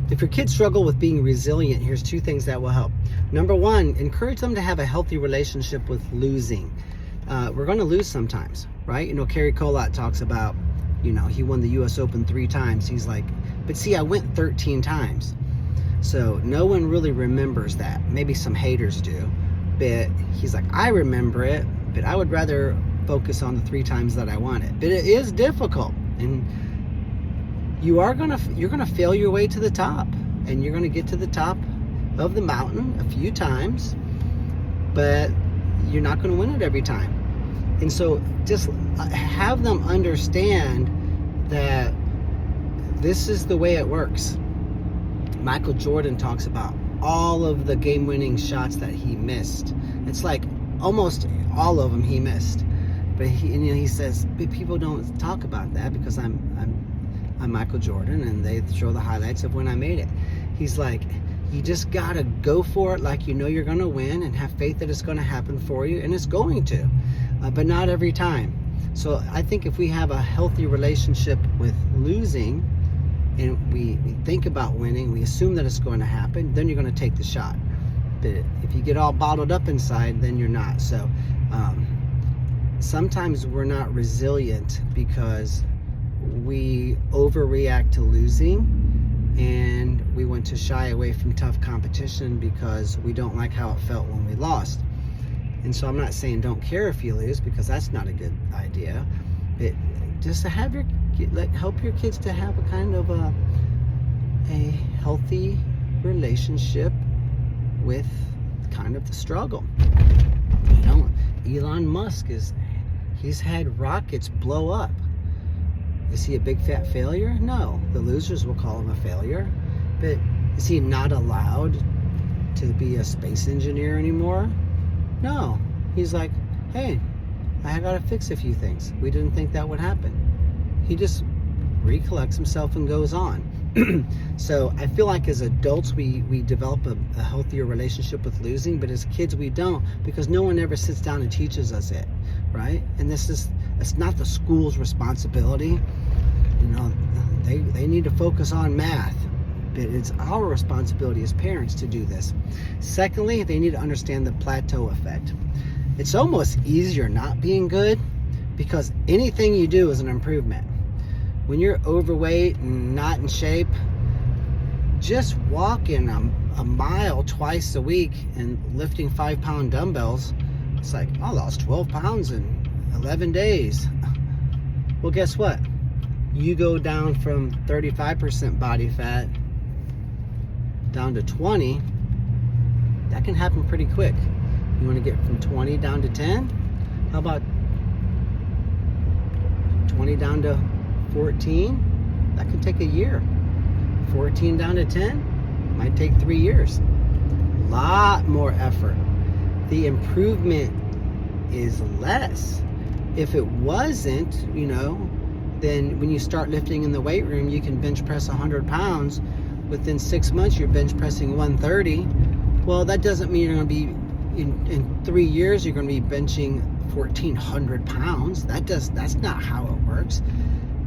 If your kids struggle with being resilient, here's 2 things that will help. Number 1, encourage them to have a healthy relationship with losing. We're going to lose sometimes, right? Kerry Collat talks about, he won the US Open 3 times. He's like, but see, I went 13 times. So no one really remembers that. Maybe some haters do. But he's like, I remember it, but I would rather focus on the 3 times that I won it. But it is difficult. And you're gonna fail your way to the top, and you're gonna get to the top of the mountain a few times, but you're not gonna win it every time. And so just have them understand that this is the way it works. Michael Jordan talks about all of the game-winning shots that he missed. It's like almost all of them he missed, but he says, but people don't talk about that because I'm Michael Jordan, and they show the highlights of when I made it. He's like, you just gotta go for it like you're gonna win, and have faith that it's gonna happen for you, and it's going to, but not every time. So I think if we have a healthy relationship with losing, and we think about winning, we assume that it's going to happen, then you're going to take the shot. But if you get all bottled up inside, then you're not. So sometimes we're not resilient because we overreact to losing, and we want to shy away from tough competition because we don't like how it felt when we lost. And so I'm not saying don't care if you lose, because that's not a good idea. But just to have help your kids to have a kind of a healthy relationship with kind of the struggle. Elon Musk he's had rockets blow up. Is he a big fat failure? No. The losers will call him a failure. But is he not allowed to be a space engineer anymore? No. He's like, hey, I got to fix a few things. We didn't think that would happen. He just recollects himself and goes on. So I feel like as adults we develop a healthier relationship with losing, but as kids we don't, because no one ever sits down and teaches us it, right? And it's not the school's responsibility. They need to focus on math, but it's our responsibility as parents to do this. Secondly, they need to understand the plateau effect. It's almost easier not being good, because anything you do is an improvement. When you're overweight and not in shape, just walking a mile twice a week and lifting 5-pound dumbbells, it's like, I lost 12 pounds in 11 days. Well, guess what? You go down from 35% body fat down to 20, that can happen pretty quick. You want to get from 20 down to 10? How about 20 down to 14? That can take a year. 14 down to 10 might take 3 years. A lot more effort. The improvement is less. If it wasn't, then when you start lifting in the weight room, you can bench press 100 pounds. Within 6 months, you're bench pressing 130. Well, that doesn't mean you're going to be, in 3 years, you're going to be benching 1,400 pounds. That's not how it works,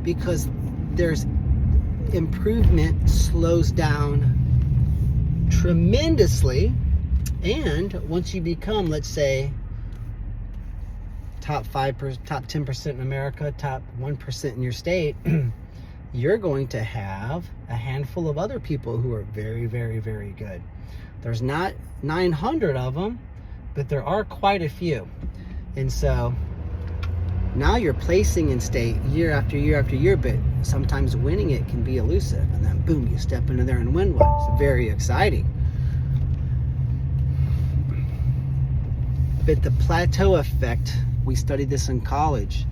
because there's improvement slows down tremendously. And once you become, let's say, top 10% in America, top 1% in your state, you're going to have a handful of other people who are very, very, very good. There's not 900 of them, but there are quite a few. And so now you're placing in state year after year after year, but sometimes winning it can be elusive. And then boom, you step into there and win one. It's very exciting. But the plateau effect, we studied this in college.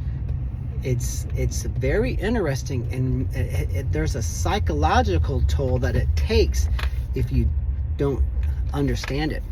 It's very interesting, and there's a psychological toll that it takes if you don't understand it.